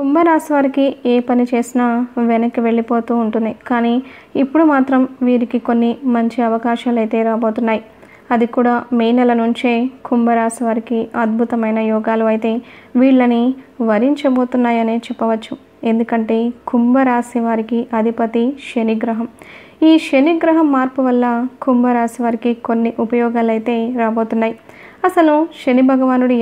కుంభరాశి వారికి ఏ పని చేసినా వెనక్కి వెళ్ళిపోతూ ఉంటుంది. కానీ ఇప్పుడు మాత్రం వీరికి కొన్ని మంచి అవకాశాలు అయితే రాబోతున్నాయి. అది కూడా మే నెల నుంచే కుంభరాశి వారికి అద్భుతమైన యోగాలు అయితే వీళ్ళని వరించబోతున్నాయనే చెప్పవచ్చు. ఎందుకంటే కుంభరాశి వారికి అధిపతి శనిగ్రహం. ఈ శనిగ్రహం మార్పు వల్ల కుంభరాశి వారికి కొన్ని ఉపయోగాలు అయితే రాబోతున్నాయి. అసలు శని భగవానుడు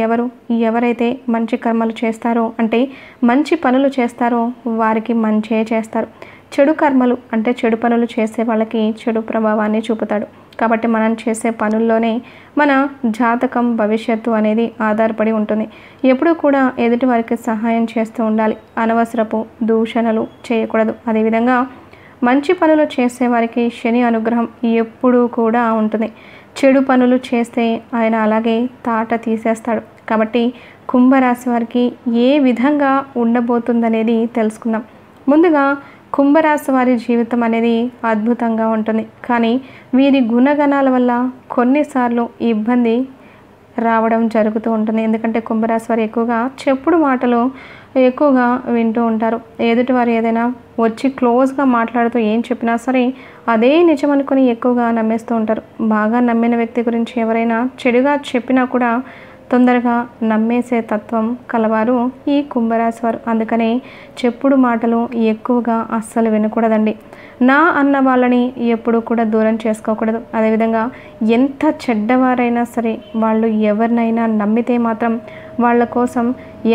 ఎవరైతే మంచి కర్మలు చేస్తారో, అంటే మంచి పనులు చేస్తారో వారికి మంచే చేస్తారు. చెడు కర్మలు అంటే చెడు పనులు చేసే వాళ్ళకి చెడు ప్రభావాన్ని చూపుతాడు. కాబట్టి మనం చేసే పనుల్లోనే మన జాతకం భవిష్యత్తు అనేది ఆధారపడి ఉంటుంది. ఎప్పుడూ కూడా ఎదుటి వారికి సహాయం చేస్తూ ఉండాలి. అనవసరపు దూషణలు చేయకూడదు. అదేవిధంగా మంచి పనులు చేసేవారికి శని అనుగ్రహం ఎప్పుడూ కూడా ఉంటుంది. చెడు పనులు చేస్తే ఆయన అలాగే తాట తీసేస్తాడు. కాబట్టి కుంభరాశి వారికి ఏ విధంగా ఉండబోతుందనేది తెలుసుకుందాం. ముందుగా కుంభరాశి వారి జీవితం అనేది అద్భుతంగా ఉంటుంది. కానీ వీరి గుణగణాల వల్ల కొన్నిసార్లు ఇబ్బంది రావడం జరుగుతూ ఉంటుంది. ఎందుకంటే కుంభరాశి వారు ఎక్కువగా చెప్పుడు మాటలు ఎక్కువగా వింటూ ఉంటారు. ఎదుటివారు ఏదైనా వచ్చి క్లోజ్గా మాట్లాడుతూ ఏం చెప్పినా సరే అదే నిజం అనుకుని ఎక్కువగా నమ్మేస్తూ ఉంటారు. బాగా నమ్మిన వ్యక్తి గురించి ఎవరైనా చెడుగా చెప్పినా కూడా తొందరగా నమ్మేసే తత్వం కలవారు ఈ కుంభరాశి వారు. అందుకనే చెప్పుడు మాటలు ఎక్కువగా అస్సలు వినకూడదండి. నా అన్న వాళ్ళని ఎప్పుడూ కూడా దూరం చేసుకోకూడదు. అదేవిధంగా ఎంత చెడ్డవారైనా సరే వాళ్ళు ఎవరినైనా నమ్మితే మాత్రం వాళ్ళ కోసం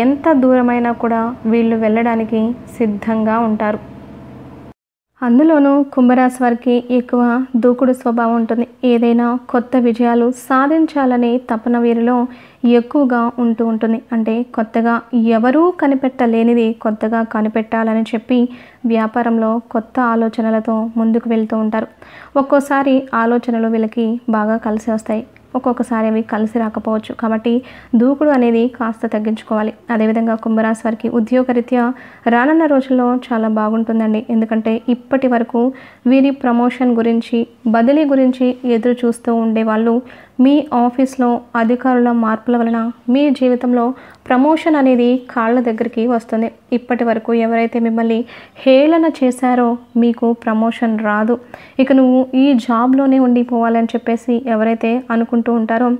ఎంత దూరమైనా కూడా వీళ్ళు వెళ్ళడానికి సిద్ధంగా ఉంటారు. అందులోనూ కుంభరాశి వారికి ఎక్కువ దూకుడు స్వభావం ఉంటుంది. ఏదైనా కొత్త విజయాలు సాధించాలనే తపన వీరిలో ఎక్కువగా ఉంటూ ఉంటుంది. అంటే కొత్తగా ఎవరూ కనిపెట్టలేనిది కొత్తగా కనిపెట్టాలని చెప్పి వ్యాపారంలో కొత్త ఆలోచనలతో ముందుకు వెళ్తూ ఉంటారు. ఒక్కోసారి ఆలోచనలు వీళ్ళకి బాగా కలిసి వస్తాయి, ఒక్కొక్కసారి అవి కలిసి రాకపోవచ్చు. కాబట్టి దూకుడు అనేది కాస్త తగ్గించుకోవాలి. అదేవిధంగా కుంభరాశి వారికి ఉద్యోగరీత్యా రానున్న రోజుల్లో చాలా బాగుంటుందండి. ఎందుకంటే ఇప్పటి వరకు వీరి ప్రమోషన్ గురించి, బదిలీ గురించి ఎదురు చూస్తూ ఉండేవాళ్ళు మీ ఆఫీస్లో అధికారుల మార్పుల వలన మీ జీవితంలో ప్రమోషన్ అనేది కాళ్ళ దగ్గరికి వస్తుంది. ఇప్పటి వరకు ఎవరైతే మిమ్మల్ని హేళన చేశారో మీకు ప్రమోషన్ రాదు. ఇక నువ్వు ఈ జాబ్లోనే ఉండిపోవాలని చెప్పేసి ఎవరైతే అనుకుంటూ ఉంటారో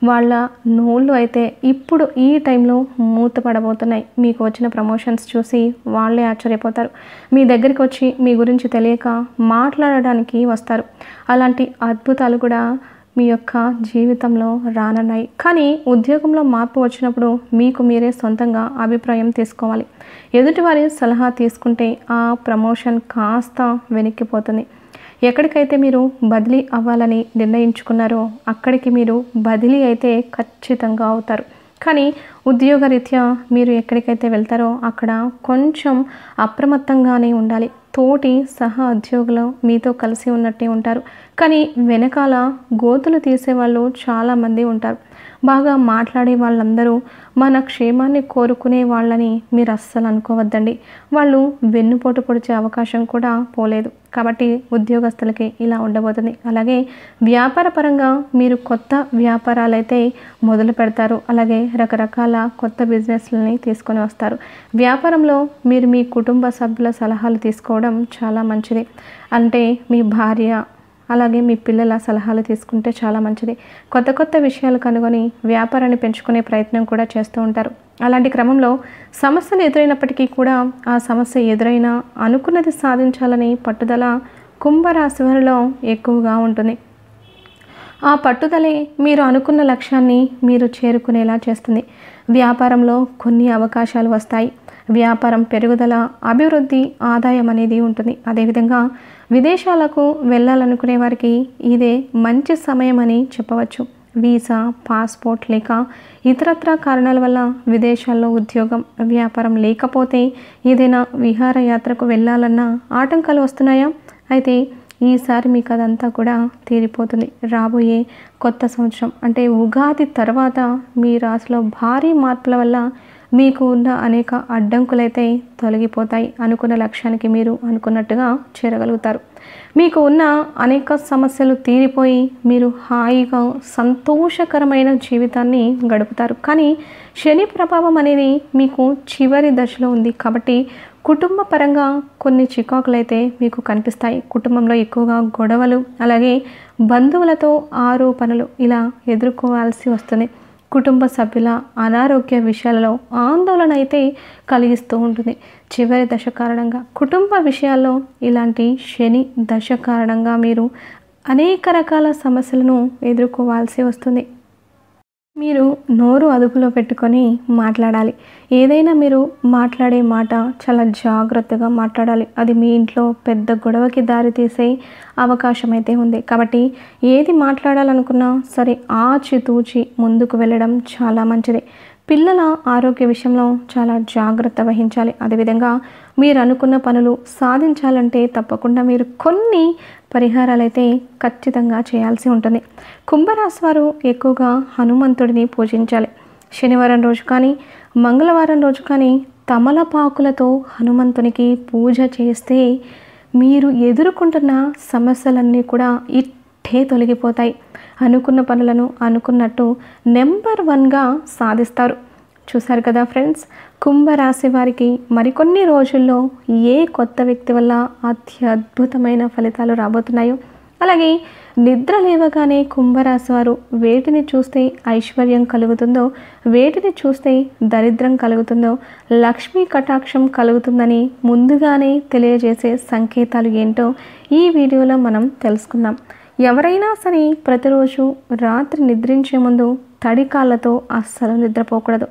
వాళ్ళ నోళ్ళు అయితే ఇప్పుడు ఈ టైంలో మూతపడబోతున్నాయి. మీకు వచ్చిన ప్రమోషన్స్ చూసి వాళ్ళే ఆశ్చర్యపోతారు. మీ దగ్గరికి వచ్చి మీ గురించి తెలియక మాట్లాడడానికి వస్తారు. అలాంటి అద్భుతాలు కూడా మీ యొక్క జీవితంలో రానున్నాయి. కానీ ఉద్యోగంలో మార్పు వచ్చినప్పుడు మీకు మీరే సొంతంగా అభిప్రాయం తీసుకోవాలి. ఎదుటివారి సలహా తీసుకుంటే ఆ ప్రమోషన్ కాస్త వెనక్కిపోతుంది. ఎక్కడికైతే మీరు బదిలీ అవ్వాలని నిర్ణయించుకున్నారో అక్కడికి మీరు బదిలీ అయితే ఖచ్చితంగా అవుతారు. కానీ ఉద్యోగరీత్యా మీరు ఎక్కడికైతే వెళ్తారో అక్కడ కొంచెం అప్రమత్తంగానే ఉండాలి. తోటి సహా ఉద్యోగులు మీతో కలిసి ఉన్నట్టే ఉంటారు. కానీ వెనకాల గోతులు తీసేవాళ్ళు చాలామంది ఉంటారు. బాగా మాట్లాడే వాళ్ళందరూ మన క్షేమాన్ని కోరుకునే వాళ్ళని మీరు అస్సలు అనుకోవద్దండి. వాళ్ళు వెన్నుపోటు పొడిచే అవకాశం కూడా పోలేదు. కాబట్టి ఉద్యోగస్తులకి ఇలా ఉండబోతుంది. అలాగే వ్యాపార పరంగా మీరు కొత్త వ్యాపారాలైతే మొదలు పెడతారు. అలాగే రకరకాల కొత్త బిజినెస్లని తీసుకొని వస్తారు. వ్యాపారంలో మీరు మీ కుటుంబ సభ్యుల సలహాలు తీసుకోవడం చాలా మంచిది. అంటే మీ భార్య అలాగే మీ పిల్లల సలహాలు తీసుకుంటే చాలా మంచిది. కొత్త కొత్త విషయాలు కనుగొని వ్యాపారాన్ని పెంచుకునే ప్రయత్నం కూడా చేస్తూ ఉంటారు. అలాంటి క్రమంలో సమస్యలు ఎదురైనప్పటికీ కూడా ఆ సమస్య ఎదురైనా అనుకున్నది సాధించాలని పట్టుదల కుంభరాశి వారిలో ఎక్కువగా ఉంటుంది. ఆ పట్టుదలే మీరు అనుకున్న లక్ష్యాన్ని మీరు చేరుకునేలా చేస్తుంది. వ్యాపారంలో కొన్ని అవకాశాలు వస్తాయి. వ్యాపారం పెరుగుదల, అభివృద్ధి, ఆదాయం అనేది ఉంటుంది. అదేవిధంగా విదేశాలకు వెళ్ళాలనుకునే వారికి ఇదే మంచి సమయం అని చెప్పవచ్చు. వీసా, పాస్పోర్ట్ లేక ఇతరత్ర కారణాల వల్ల విదేశాల్లో ఉద్యోగం, వ్యాపారం లేకపోతే ఏదైనా విహారయాత్రకు వెళ్ళాలన్నా ఆటంకాలు వస్తున్నాయా? అయితే ఈసారి మీకు అదంతా కూడా తీరిపోతుంది. రాబోయే కొత్త సంవత్సరం అంటే ఉగాది తర్వాత మీ రాశిలో భారీ మార్పుల వల్ల మీకు ఉన్న అనేక అడ్డంకులైతే తొలగిపోతాయి. అనుకున్న లక్ష్యానికి మీరు అనుకున్నట్టుగా చేరగలుగుతారు. మీకు ఉన్న అనేక సమస్యలు తీరిపోయి మీరు హాయిగా సంతోషకరమైన జీవితాన్ని గడుపుతారు. కానీ శని ప్రభావం అనేది మీకు చివరి దశలో ఉంది కాబట్టి కుటుంబ పరంగా కొన్ని చికాకులైతే మీకు కనిపిస్తాయి. కుటుంబంలో ఎక్కువగా గొడవలు, అలాగే బంధువులతో ఆరోపణలు ఇలా ఎదుర్కోవాల్సి వస్తుంది. కుటుంబ సభ్యుల అనారోగ్య విషయాలలో ఆందోళన అయితే కలిగిస్తూ ఉంటుంది. చివరి దశ కారణంగా కుటుంబ విషయాల్లో ఇలాంటి శని దశ కారణంగా మీరు అనేక రకాల సమస్యలను ఎదుర్కోవాల్సి వస్తుంది. మీరు నోరు అదుపులో పెట్టుకొని మాట్లాడాలి. ఏదైనా మీరు మాట్లాడే మాట చాలా జాగ్రత్తగా మాట్లాడాలి. అది మీ ఇంట్లో పెద్ద గొడవకి దారితీసే అవకాశం అయితే ఉంది. కాబట్టి ఏది మాట్లాడాలనుకున్నా సరే ఆచితూచి ముందుకు వెళ్ళడం చాలా మంచిది. పిల్లల ఆరోగ్య విషయంలో చాలా జాగ్రత్త వహించాలి. అదేవిధంగా మీరు అనుకున్న పనులు సాధించాలంటే తప్పకుండా మీరు కొన్ని పరిహారాలైతే ఖచ్చితంగా చేయాల్సి ఉంటుంది. కుంభరాశి వారు ఎక్కువగా హనుమంతుడిని పూజించాలి. శనివారం రోజు కానీ మంగళవారం రోజు కానీ తమలపాకులతో హనుమంతునికి పూజ చేస్తే మీరు ఎదుర్కొంటున్న సమస్యలన్నీ కూడా ఇట్టే తొలగిపోతాయి. అనుకున్న పనులను అనుకున్నట్టు నెంబర్ 1గా సాధిస్తారు. చూశారు కదా ఫ్రెండ్స్, కుంభరాశి వారికి మరికొన్ని రోజుల్లో ఏ కొత్త వ్యక్తి వల్ల అత్యద్భుతమైన ఫలితాలు రాబోతున్నాయో, అలాగే నిద్ర లేవగానే కుంభరాశి వారు వేటిని చూస్తే ఐశ్వర్యం కలుగుతుందో, వేటిని చూస్తే దరిద్రం కలుగుతుందో, లక్ష్మీ కటాక్షం కలుగుతుందని ముందుగానే తెలియజేసే సంకేతాలు ఏంటో ఈ వీడియోలో మనం తెలుసుకుందాం. ఎవరైనా సరే ప్రతిరోజు రాత్రి నిద్రించే ముందు తడి కాళ్ళతో అస్సలు నిద్రపోకూడదు.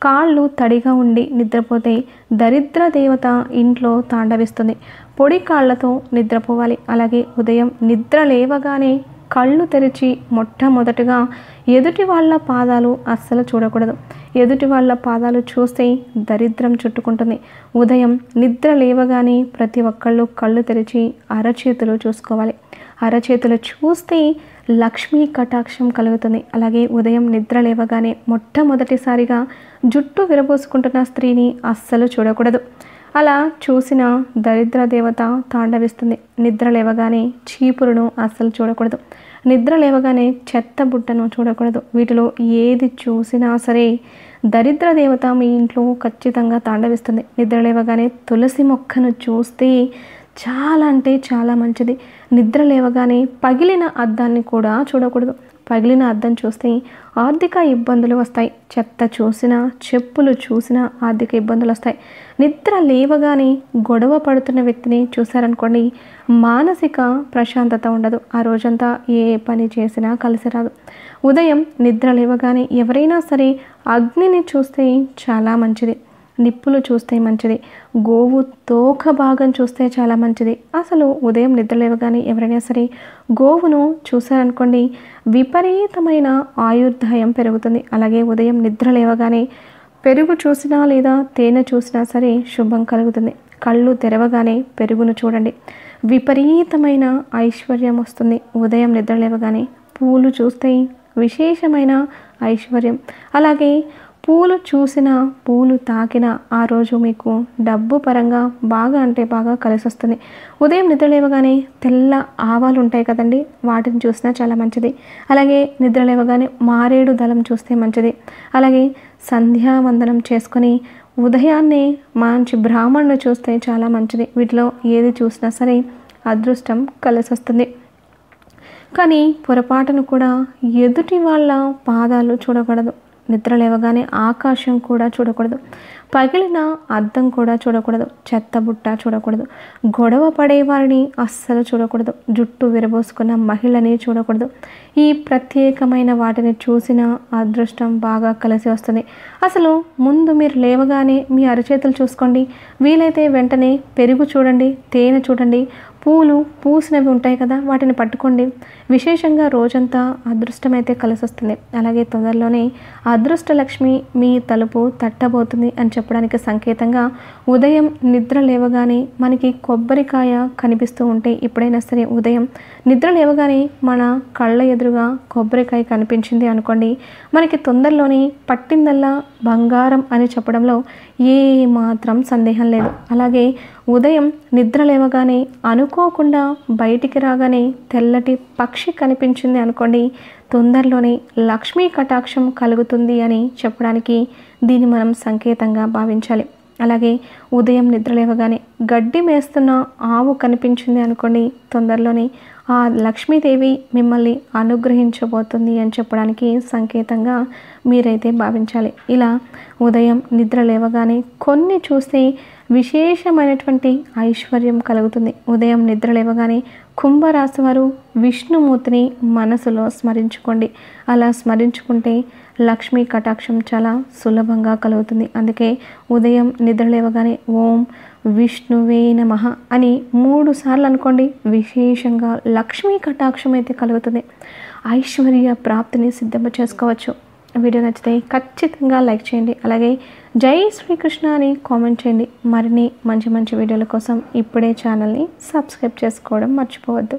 కాళ్ళు తడిగా ఉండి నిద్రపోతే దరిద్ర దేవత ఇంట్లో తాండవిస్తుంది. పొడి కాళ్ళతో నిద్రపోవాలి. అలాగే ఉదయం నిద్ర లేవగానే కళ్ళు తెరిచి మొట్టమొదటిగా ఎదుటి వాళ్ళ పాదాలు అస్సలు చూడకూడదు. ఎదుటి వాళ్ళ పాదాలు చూస్తే దరిద్రం చుట్టుకుంటుంది. ఉదయం నిద్ర లేవగానే ప్రతి ఒక్కళ్ళు కళ్ళు తెరిచి అరచేతులు చూసుకోవాలి. అరచేతులు చూస్తే లక్ష్మీ కటాక్షం కలుగుతుంది. అలాగే ఉదయం నిద్ర లేవగానే మొట్టమొదటిసారిగా జుట్టు విరబోసుకుంటున్న స్త్రీని అస్సలు చూడకూడదు. అలా చూసిన దరిద్ర దేవత తాండవిస్తుంది. నిద్ర లేవగానే చీపురును అస్సలు చూడకూడదు. నిద్ర లేవగానే చెత్త బుట్టను చూడకూడదు. వీటిలో ఏది చూసినా సరే దరిద్ర దేవత మీ ఇంట్లో ఖచ్చితంగా తాండవిస్తుంది. నిద్ర లేవగానే తులసి మొక్కను చూస్తే చాలా అంటే చాలా మంచిది. నిద్ర లేవగానే పగిలిన అద్దాన్ని కూడా చూడకూడదు. పగిలిన అద్దం చూస్తే ఆర్థిక ఇబ్బందులు వస్తాయి. చెత్త చూసినా, చెప్పులు చూసినా ఆర్థిక ఇబ్బందులు వస్తాయి. నిద్ర లేవగానే గొడవ పడుతున్న వ్యక్తిని చూశారనుకోండి, మానసిక ప్రశాంతత ఉండదు. ఆ రోజంతా ఏ పని చేసినా కలిసి రాదు. ఉదయం నిద్ర లేవగానే ఎవరైనా సరే అగ్నిని చూస్తే చాలా మంచిది. నిప్పులు చూస్తే మంచిది. గోవు తోక భాగం చూస్తే చాలా మంచిది. అసలు ఉదయం నిద్ర లేవగానే ఎవరైనా సరే గోవును చూశారనుకోండి, విపరీతమైన ఆయుర్దాయం పెరుగుతుంది. అలాగే ఉదయం నిద్ర లేవగానే పెరుగు చూసినా లేదా తేనె చూసినా సరే శుభం కలుగుతుంది. కళ్ళు తెరవగానే పెరుగును చూడండి, విపరీతమైన ఐశ్వర్యం వస్తుంది. ఉదయం నిద్ర లేవగానే పూలు చూస్తే విశేషమైన ఐశ్వర్యం. అలాగే పూలు చూసిన, పూలు తాకిన ఆ రోజు మీకు డబ్బు పరంగా బాగా అంటే బాగా కలిసి వస్తుంది. ఉదయం నిద్ర లేవగానే తెల్ల ఆవాలు ఉంటాయి కదండి, వాటిని చూసినా చాలా మంచిది. అలాగే నిద్ర లేవగానే మారేడు దళం చూస్తే మంచిది. అలాగే సంధ్యావందనం చేసుకొని ఉదయాన్నే మంచి బ్రాహ్మణుని చూస్తే చాలా మంచిది. వీటిలో ఏది చూసినా సరే అదృష్టం కలిసి వస్తుంది. కానీ పొరపాటును కూడా ఎదుటి వాళ్ళ పాదాలు చూడకూడదు. నిద్ర లేవగానే ఆకాశం కూడా చూడకూడదు. పగిలిన అద్దం కూడా చూడకూడదు. చెత్త బుట్ట చూడకూడదు. గొడవ పడేవారిని అస్సలు చూడకూడదు. జుట్టు విరబోసుకున్న మహిళని చూడకూడదు. ఈ ప్రత్యేకమైన వాటిని చూసిన అదృష్టం బాగా కలిసి వస్తుంది. అసలు ముందు మీరు లేవగానే మీ అరచేతులు చూసుకోండి. వీలైతే వెంటనే పెరుగు చూడండి, తేనె చూడండి, పూలు పూసినవి ఉంటాయి కదా, వాటిని పట్టుకోండి. విశేషంగా రోజంతా అదృష్టమైతే కలిసొస్తుంది. అలాగే తొందరలోనే అదృష్ట లక్ష్మి మీ తలుపు తట్టబోతుంది అని చెప్పడానికి సంకేతంగా ఉదయం నిద్ర లేవగానే మనకి కొబ్బరికాయ కనిపిస్తూ ఉంటే, ఎప్పుడైనా సరే ఉదయం నిద్ర లేవగానే మన కళ్ళ ఎదురుగా కొబ్బరికాయ కనిపించింది అనుకోండి, మనకి తొందరలోనే పట్టిందల్లా బంగారం అని చెప్పడంలో ఏ మాత్రం సందేహం లేదు. అలాగే ఉదయం నిద్ర లేవగానే అనుకోకుండా బయటికి రాగానే తెల్లటి పక్షి కనిపించింది అనుకోండి, తొందరలోనే లక్ష్మీ కటాక్షం కలుగుతుంది అని చెప్పడానికి దీన్ని మనం సంకేతంగా భావించాలి. అలాగే ఉదయం నిద్ర లేవగానే గడ్డి మేస్తున్న ఆవు కనిపించింది అనుకోండి, తొందరలోనే ఆ లక్ష్మీదేవి మిమ్మల్ని అనుగ్రహించబోతుంది అని చెప్పడానికి సంకేతంగా మీరైతే భావించాలి. ఇలా ఉదయం నిద్ర లేవగానే కొన్ని చూస్తే విశేషమైనటువంటి ఐశ్వర్యం కలుగుతుంది. ఉదయం నిద్ర లేవగానే కుంభరాశి వారు విష్ణుమూర్తిని మనసులో స్మరించుకోండి. అలా స్మరించుకుంటే లక్ష్మీ కటాక్షం చాలా సులభంగా కలుగుతుంది. అందుకే ఉదయం నిద్ర లేవగానే ఓం విష్ణువే నమః అని 3 సార్లు అనుకోండి, విశేషంగా లక్ష్మీ కటాక్షం అయితే కలుగుతుంది. ఐశ్వర్య ప్రాప్తిని సిద్ధం చేసుకోవచ్చు. వీడియో నచ్చితే ఖచ్చితంగా లైక్ చేయండి. అలాగే జై శ్రీకృష్ణ అని కామెంట్ చేయండి. మరిన్ని మంచి మంచి వీడియోల కోసం ఇప్పుడే ఛానల్ని సబ్స్క్రైబ్ చేసుకోవడం మర్చిపోవద్దు.